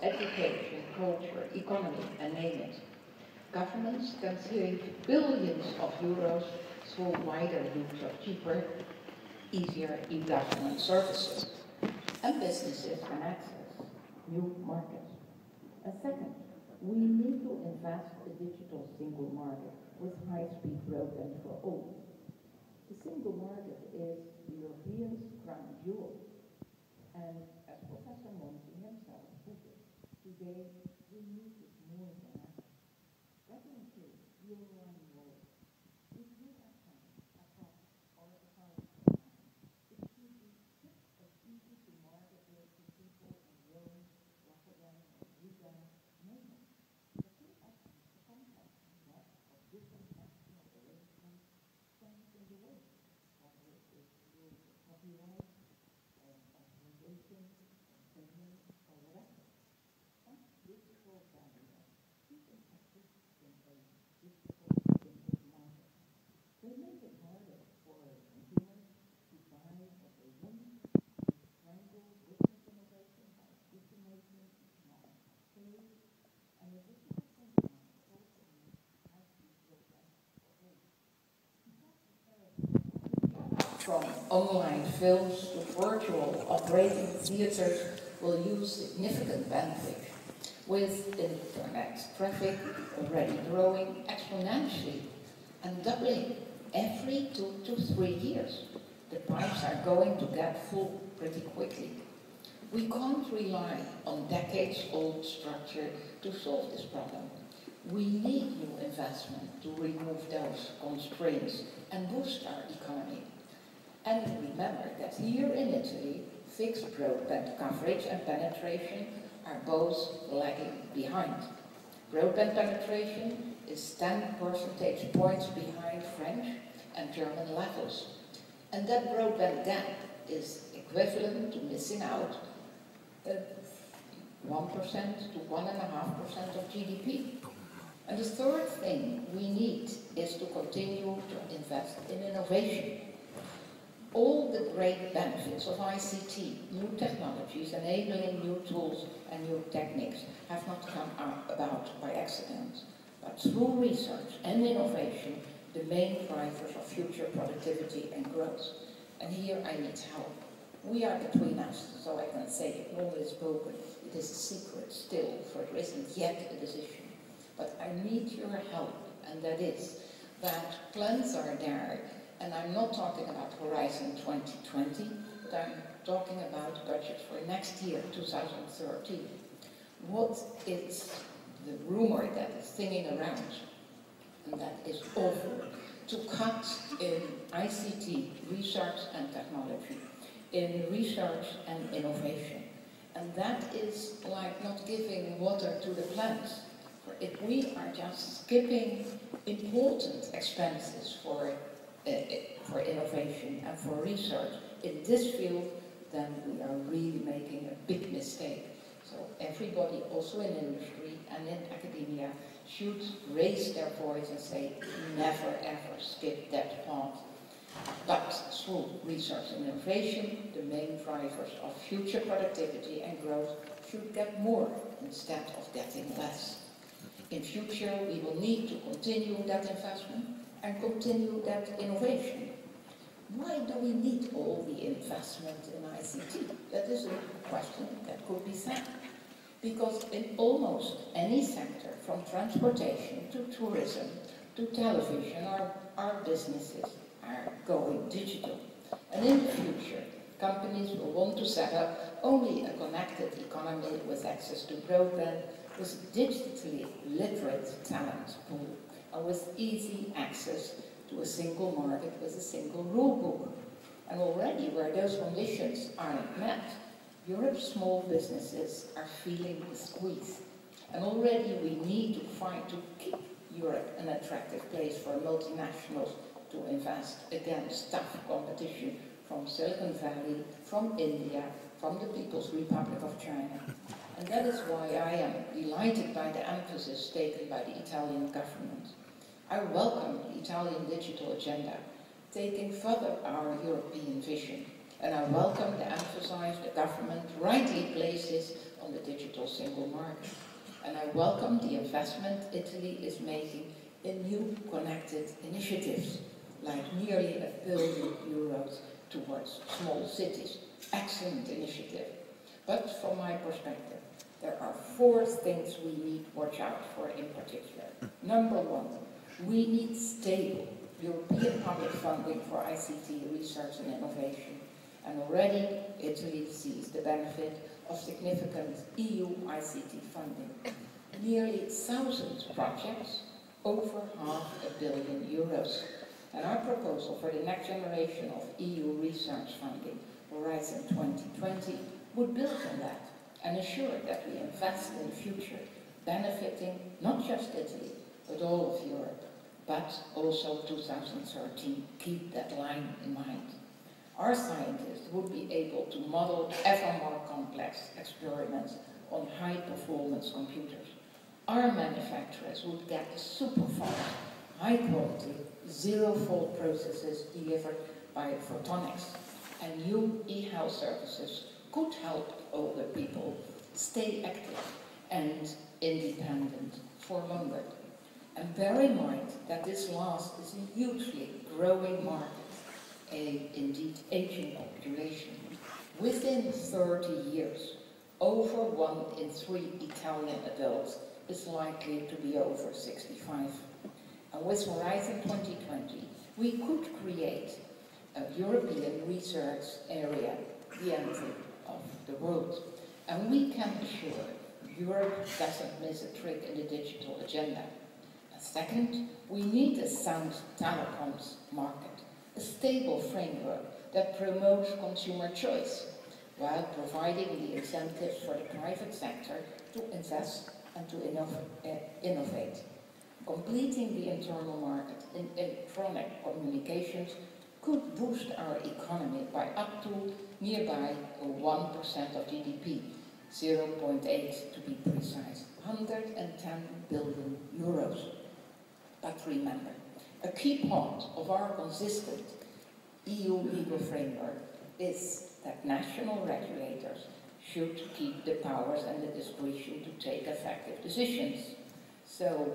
education, culture, economy, and name it. Governments can save billions of euros through wider use of cheaper, easier e-government services. And businesses can access new markets. And second, we need to invest in a digital single market with high-speed broadband for all. The single market is the Europeans' crown jewel. And as Professor Monti himself put it, today we need it more than ever. That includes the online world. If you have time, a cup or a thousand times, it should be just as easy to market it to people in Rome, Rotterdam, or Riga, name it. But too often, the complex net of different national arrangements stands in the way, whether it is rules of copyright, authorization, payment, or whatever. Some difficult barriers keep exist in a difficult single market. They make it harder for consumers to buy what they want, to strangle business innovation by decimating economic activity, and the digital single market also means high-speed broadband for all. From online films to virtual operating theaters will use significant bandwidth, with internet traffic already growing exponentially and doubling every 2 to 3 years. The pipes are going to get full pretty quickly. We can't rely on decades-old structure to solve this problem. We need new investment to remove those constraints and boost our economy. And remember that here in Italy, fixed broadband coverage and penetration are both lagging behind. Broadband penetration is 10 percentage points behind French and German levels. And that broadband gap is equivalent to missing out 1% to 1.5% of GDP. And the third thing we need is to continue to invest in innovation. All the great benefits of ICT, new technologies enabling new tools and new techniques, have not come about by accident, but through research and innovation, the main drivers of future productivity and growth. And here I need help. We are between us, so I can say it all is spoken. It is a secret still, for it isn't yet a decision. But I need your help, and that is that plans are there. And I'm not talking about Horizon 2020, but I'm talking about budget for next year, 2013. What is the rumor that is singing around, and that is awful, to cut in ICT, research and technology, in research and innovation. And that is like not giving water to the plants. For if we are just skipping important expenses for innovation and for research in this field, then we are really making a big mistake. So everybody, also in industry and in academia, should raise their voice and say, never ever skip that path. But through research and innovation, the main drivers of future productivity and growth should get more instead of getting less. In future, we will need to continue that investment and continue that innovation. Why do we need all the investment in ICT? That is a question that could be said. Because in almost any sector, from transportation to tourism to television, our businesses are going digital. And in the future, companies will want to set up only a connected economy with access to broadband, with digitally literate talent pool, and with easy access to a single market with a single rule book. And already where those conditions aren't met, Europe's small businesses are feeling the squeeze. And already we need to fight to keep Europe an attractive place for multinationals to invest against tough competition from Silicon Valley, from India, from the People's Republic of China. And that is why I am delighted by the emphasis taken by the Italian government. I welcome the Italian digital agenda, taking further our European vision And I welcome the emphasis the government rightly places on the digital single market. And I welcome the investment Italy is making in new connected initiatives, like nearly €1 billion towards small cities. Excellent initiative. But from my perspective, there are 4 things we need to watch out for in particular. Number 1, we need stable European public funding for ICT research and innovation. And already Italy sees the benefit of significant EU ICT funding. Nearly 1,000 projects, over €500 million. And our proposal for the next generation of EU research funding, Horizon 2020, would build on that and assure that we invest in the future, benefiting not just Italy, but all of Europe, but also 2013. Keep that line in mind. Our scientists would be able to model ever more complex experiments on high-performance computers. Our manufacturers would get super fast, high-quality, zero-fault processes delivered by photonics. And new e-health services could help older people stay active and independent for longer. And bear in mind that this last is a hugely growing market, indeed aging population. Within 30 years, over 1 in 3 Italian adults is likely to be over 65. And with Horizon 2020, we could create a European research area, the envy of the world. And we can assure Europe doesn't miss a trick in the digital agenda. And second, we need a sound telecoms market, a stable framework that promotes consumer choice, while providing the incentives for the private sector to invest and to innovate. Completing the internal market in electronic communications could boost our economy by up to nearby 1% of GDP, 0.8 to be precise, 110 billion euros. But remember, a key part of our consistent EU legal framework is that national regulators should keep the powers and the discretion to take effective decisions. So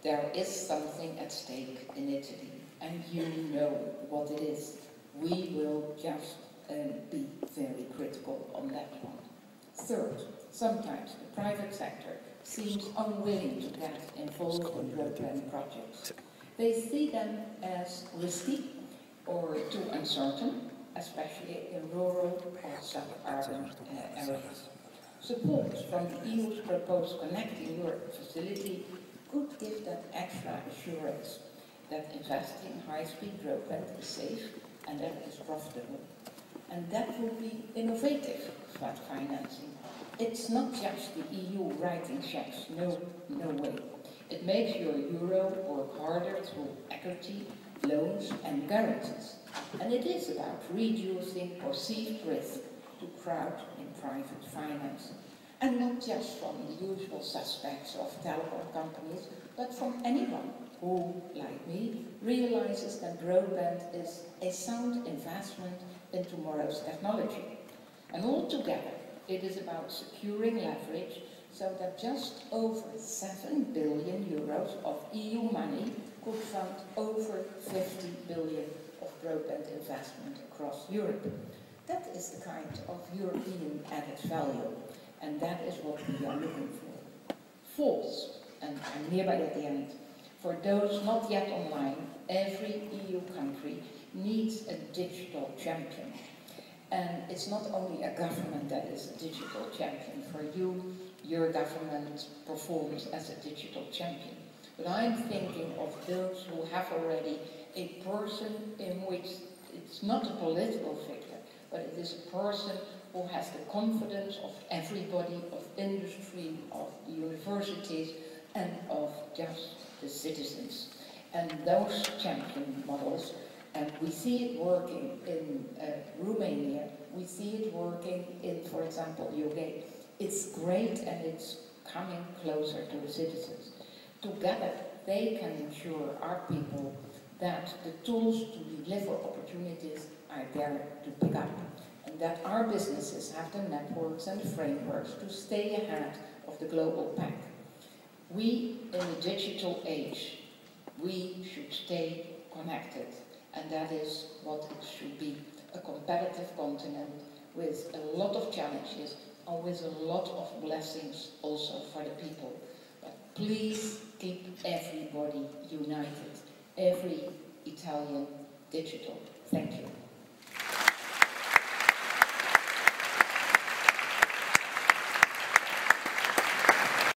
there is something at stake in Italy, and you know what it is. We will just be very critical on that one. Third, sometimes the private sector seems unwilling to get involved in broadband projects. They see them as risky or too uncertain, especially in rural or suburban areas. Support from the EU's proposed Connecting Europe facility could give them extra assurance that investing in high-speed broadband is safe and that it is profitable. And that would be innovative flood financing. It's not just the EU writing checks, no way. It makes your euro work harder through equity, loans and guarantees. And it is about reducing perceived risk to crowd in private finance. And not just from the usual suspects of telecom companies, but from anyone who, like me, realizes that broadband is a sound investment in tomorrow's technology. And altogether, it is about securing leverage so that just over 7 billion euros of EU money could fund over 50 billion of broadband investment across Europe. That is the kind of European added value, and that is what we are looking for. Fourth, and I'm nearby at the end, for those not yet online, every EU country needs a digital champion. And it's not only a government that is a digital champion. For you, your government performs as a digital champion. But I'm thinking of those who have already a person in which it's not a political figure, but it is a person who has the confidence of everybody, of industry, of the universities, and of just the citizens. And those champion models, and we see it working in Romania, we see it working in, for example, UK. It's great and it's coming closer to the citizens. Together, they can ensure our people that the tools to deliver opportunities are there to pick up, and that our businesses have the networks and the frameworks to stay ahead of the global pack. We, in the digital age, we should stay connected, and that is what it should be, a competitive continent with a lot of challenges and with a lot of blessings also for the people. But please keep everybody united, every Italian digital. Thank you.